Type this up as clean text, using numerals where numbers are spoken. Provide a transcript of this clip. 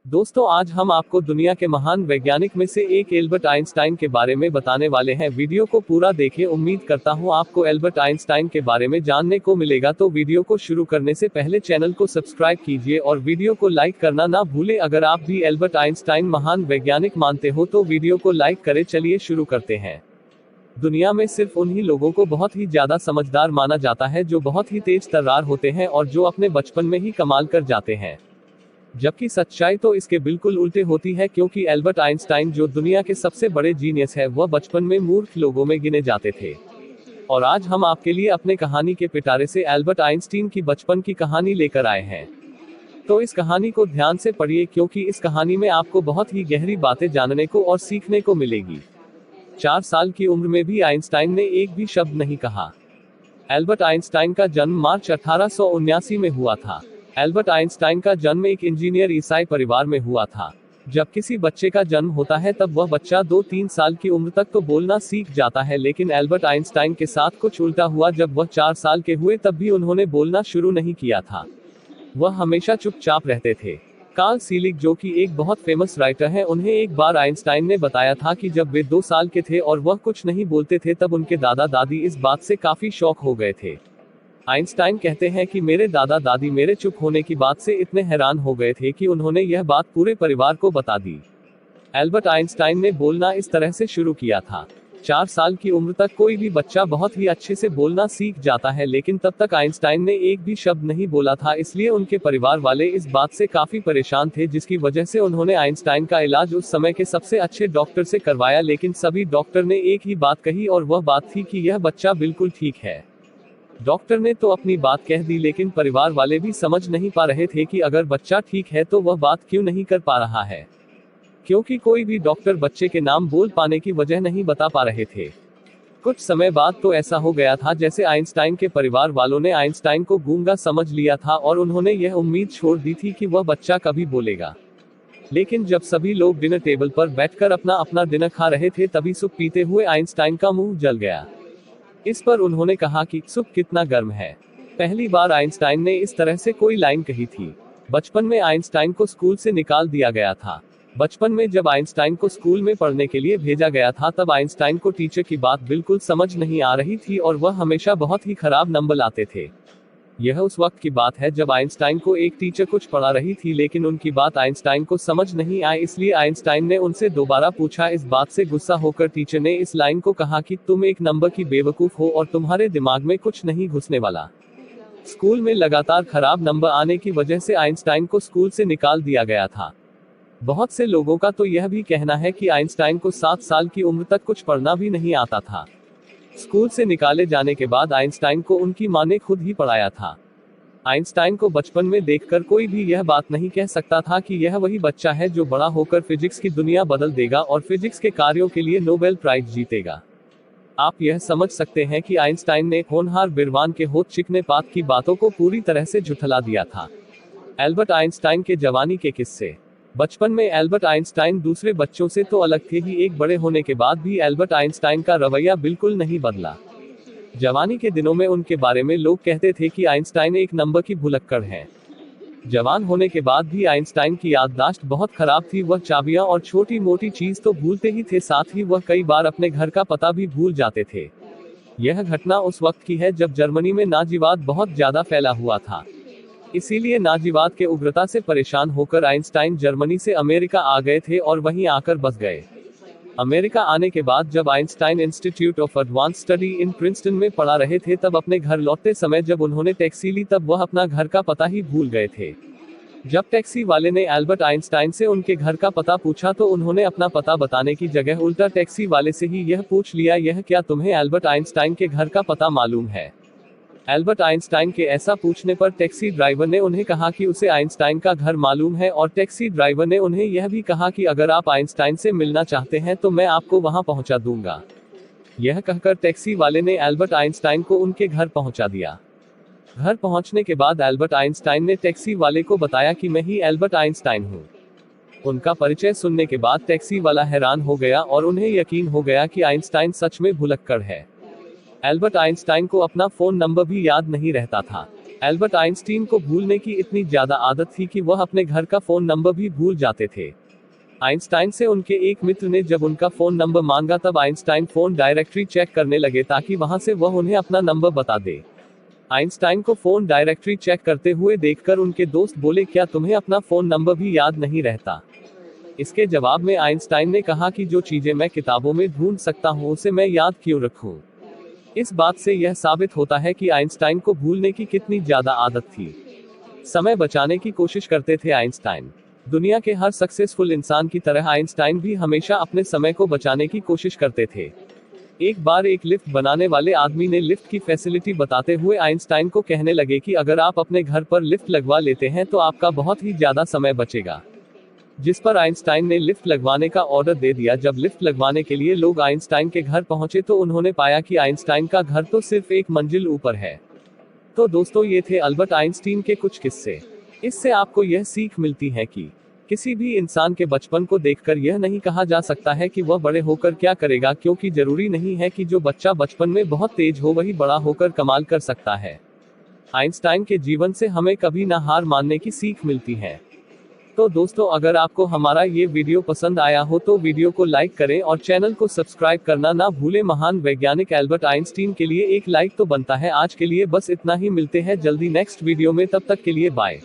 दोस्तों, आज हम आपको दुनिया के महान वैज्ञानिक में से एक एल्बर्ट आइंस्टाइन के बारे में बताने वाले हैं। वीडियो को पूरा देखें। उम्मीद करता हूं आपको एल्बर्ट आइंस्टाइन के बारे में जानने को मिलेगा। तो वीडियो को शुरू करने से पहले चैनल को सब्सक्राइब कीजिए और वीडियो को लाइक करना ना भूलें। अगर आप भी एल्बर्ट आइंस्टाइन महान वैज्ञानिक मानते हो तो वीडियो को लाइक करें। चलिए शुरू करते हैं। दुनिया में सिर्फ उन्हीं लोगों को बहुत ही ज्यादा समझदार माना जाता है जो बहुत ही तेज तर्रार होते हैं और जो अपने बचपन में ही कमाल कर जाते हैं, जबकि सच्चाई तो इसके बिल्कुल उल्टे होती है, क्योंकि एल्बर्ट आइंस्टाइन जो दुनिया के सबसे बड़े जीनियस है वह बचपन में मूर्ख लोगों में गिने जाते थे। और आज हम आपके लिए अपने कहानी के पिटारे से एल्बर्ट आइंस्टीन की बचपन की कहानी लेकर आए हैं। तो इस कहानी को ध्यान से पढ़िए, क्योंकि इस कहानी में आपको बहुत ही गहरी बातें जानने को और सीखने को मिलेगी। 4 साल की उम्र में भी आइंस्टाइन ने एक भी शब्द नहीं कहा। एल्बर्ट आइंस्टाइन का जन्म मार्च 1879 में हुआ था। एल्बर्ट आइंस्टाइन का जन्म एक इंजीनियर ईसाई परिवार में हुआ था। जब किसी बच्चे का जन्म होता है तब वह बच्चा 2-3 साल की उम्र तक तो बोलना सीख जाता है, लेकिन एल्बर्ट आइंस्टाइन के साथ कुछ उल्टा हुआ। जब वह 4 साल के हुए तब भी उन्होंने बोलना शुरू नहीं किया था। वह हमेशा चुपचाप रहते थे। कार्ल सीलिग, जो कि एक बहुत फेमस राइटर हैं, उन्हें एक बार आइंस्टाइन ने बताया था कि जब वे 2 साल के थे और वह कुछ नहीं बोलते थे तब उनके दादा दादी इस बात से काफी शॉक हो गए थे। आइंस्टाइन कहते हैं कि मेरे दादा दादी मेरे चुप होने की बात से इतने हैरान हो गए थे कि उन्होंने यह बात पूरे परिवार को बता दी। एल्बर्ट आइंस्टाइन ने बोलना इस तरह से शुरू किया था। 4 साल की उम्र तक कोई भी बच्चा बहुत ही अच्छे से बोलना सीख जाता है, लेकिन तब तक आइंस्टाइन ने एक भी शब्द नहीं बोला था। इसलिए उनके परिवार वाले इस बात से काफी परेशान थे, जिसकी वजह से उन्होंने आइंस्टाइन का इलाज उस समय के सबसे अच्छे डॉक्टर से करवाया। लेकिन सभी डॉक्टर ने एक ही बात कही, और वह बात थी कि यह बच्चा बिल्कुल ठीक है। डॉक्टर ने तो अपनी बात कह दी, लेकिन परिवार वाले भी समझ नहीं पा रहे थे कि अगर बच्चा ठीक है तो वह बात क्यों नहीं कर पा रहा है, क्योंकि कोई भी डॉक्टर बच्चे के नाम बोल पाने की वजह नहीं बता पा रहे थे। कुछ समय बाद तो ऐसा हो गया था जैसे आइंस्टाइन के परिवार वालों ने आइंस्टाइन को गूंगा समझ लिया था और उन्होंने यह उम्मीद छोड़ दी थी कि वह बच्चा कभी बोलेगा। लेकिन जब सभी लोग डिनर टेबल पर बैठकर अपना अपना डिनर खा रहे थे, तभी सूप पीते हुए आइंस्टाइन का मुंह जल गया। इस पर उन्होंने कहा कि सूप कितना गर्म है। पहली बार आइंस्टाइन ने इस तरह से कोई लाइन कही थी। बचपन में आइंस्टाइन को स्कूल से निकाल दिया गया था। बचपन में जब आइंस्टाइन को स्कूल में पढ़ने के लिए भेजा गया था तब आइंस्टाइन को टीचर की बात बिल्कुल समझ नहीं आ रही थी और वह हमेशा बहुत ही खराब नंबर लाते थे। यह उस वक्त की बात है जब आइंस्टाइन को एक टीचर कुछ पढ़ा रही थी, लेकिन उनकी बात आइंस्टाइन को समझ नहीं आई। इसलिए आइंस्टाइन ने उनसे दोबारा पूछा। इस बात से गुस्सा होकर टीचर ने इस लाइन को कहा कि तुम एक नंबर की बेवकूफ हो और तुम्हारे दिमाग में कुछ नहीं घुसने वाला। स्कूल में लगातार खराब नंबर आने की वजह से आइंस्टाइन को स्कूल से निकाल दिया गया था। बहुत से लोगों का तो यह भी कहना है कि आइंस्टाइन को 7 साल की उम्र तक कुछ पढ़ना भी नहीं आता था। स्कूल से निकाले जाने के बाद आइंस्टाइन को उनकी मां ने खुद ही पढ़ाया था। आइंस्टाइन को बचपन में देखकर कोई भी यह बात नहीं कह सकता था कि यह वही बच्चा है जो बड़ा होकर फिजिक्स की दुनिया बदल देगा और फिजिक्स के कार्यों के लिए नोबेल प्राइज जीतेगा। आप यह समझ सकते हैं कि आइंस्टाइन ने होनहार बिरवान के होठ चिकने पात की बातों को पूरी तरह से झुठला दिया था। एल्बर्ट आइंस्टाइन के जवानी के किस्से। बचपन में एल्बर्ट आइंस्टाइन दूसरे बच्चों से तो अलग थे ही, एक बड़े होने के बाद भी एल्बर्ट आइंस्टाइन का रवैया बिल्कुल नहीं बदला। जवानी के दिनों में उनके बारे में लोग कहते थे कि आइंस्टाइन एक नंबर की भुलक्कड़ हैं। जवान होने के बाद भी आइंस्टाइन की याददाश्त बहुत खराब थी। वह चाबियां और छोटी मोटी चीज तो भूलते ही थे, साथ ही वह कई बार अपने घर का पता भी भूल जाते थे। यह घटना उस वक्त की है जब जर्मनी में नाजीवाद बहुत ज्यादा फैला हुआ था। इसीलिए नाजीवाद के उग्रता से परेशान होकर आइंस्टाइन जर्मनी से अमेरिका आ गए थे और वहीं आकर बस गए। अमेरिका आने के बाद जब Einstein institute of advance study in Princeton में पढ़ा रहे थे, तब अपने घर लौटते समय जब उन्होंने टैक्सी ली तब वह अपना घर का पता ही भूल गए थे। जब टैक्सी वाले ने एल्बर्ट आइंस्टाइन से उनके घर का पता पूछा तो उन्होंने अपना पता बताने की जगह उल्टा टैक्सी वाले से ही यह पूछ लिया, यह क्या तुम्हें एल्बर्ट आइंस्टाइन के घर का पता मालूम है? एल्बर्ट आइंस्टाइन के ऐसा पूछने पर टैक्सी ड्राइवर ने उन्हें कहा कि उसे आइंस्टाइन का घर मालूम है, और टैक्सी ड्राइवर ने उन्हें यह भी कहा कि अगर आप आइंस्टाइन से मिलना चाहते हैं तो मैं आपको वहां पहुंचा दूंगा। यह कहकर टैक्सी वाले ने एल्बर्ट आइंस्टाइन को उनके घर पहुंचा दिया। घर पहुंचने के बाद एल्बर्ट आइंस्टाइन ने टैक्सी वाले को बताया कि मैं ही एल्बर्ट आइंस्टाइन हूं। उनका परिचय सुनने के बाद टैक्सी वाला हैरान हो गया और उन्हें यकीन हो गया कि आइंस्टाइन सच में भुलक्कड़ है। एल्बर्ट आइंस्टाइन को अपना फोन नंबर भी याद नहीं रहता था। एल्बर्ट आइंस्टीन को भूलने की इतनी ज्यादा आदत थी कि वह अपने घर का फोन नंबर भी भूल जाते थे। आइंस्टाइन से उनके एक मित्र ने जब उनका फोन नंबर मांगा तब आइंस्टाइन फोन डायरेक्टरी चेक करने लगे ताकि वहां से वह उन्हें अपना नंबर बता दे। आइंस्टाइन को फोन डायरेक्टरी चेक करते हुए देखकर उनके दोस्त बोले, क्या तुम्हें अपना फोन नंबर भी याद नहीं रहता? इसके जवाब में आइंस्टाइन ने कहा कि जो चीजें मैं किताबों में ढूंढ सकता हूं उसे मैं याद क्यों रखूं। इस बात से यह साबित होता है कि आइंस्टाइन को भूलने की कितनी ज्यादा आदत थी। समय बचाने की कोशिश करते थे आइंस्टाइन। दुनिया के हर सक्सेसफुल इंसान की तरह आइंस्टाइन भी हमेशा अपने समय को बचाने की कोशिश करते थे। एक बार एक लिफ्ट बनाने वाले आदमी ने लिफ्ट की फैसिलिटी बताते हुए आइंस्टाइन को कहने लगे कि अगर आप अपने घर पर लिफ्ट लगवा लेते हैं तो आपका बहुत ही ज्यादा समय बचेगा। जिस पर आइंस्टाइन ने लिफ्ट लगवाने का ऑर्डर दे दिया। जब लिफ्ट लगवाने के लिए लोग आइंस्टाइन के घर पहुंचे तो उन्होंने पाया कि आइंस्टाइन का घर तो सिर्फ एक मंजिल ऊपर है। तो दोस्तों, ये थे अल्बर्ट आइंस्टीन के कुछ किस्से। इससे आपको यह सीख मिलती है कि किसी भी इंसान के बचपन को देखकर यह नहीं कहा जा सकता है कि वह बड़े होकर क्या करेगा, क्योंकि जरूरी नहीं है कि जो बच्चा बचपन में बहुत तेज हो वही बड़ा होकर कमाल कर सकता है। आइंस्टाइन के जीवन से हमें कभी ना हार मानने की सीख मिलती है। तो दोस्तों, अगर आपको हमारा ये वीडियो पसंद आया हो तो वीडियो को लाइक करें और चैनल को सब्सक्राइब करना ना भूलें। महान वैज्ञानिक एल्बर्ट आइंस्टीन के लिए एक लाइक तो बनता है। आज के लिए बस इतना ही, मिलते हैं जल्दी नेक्स्ट वीडियो में, तब तक के लिए बाय।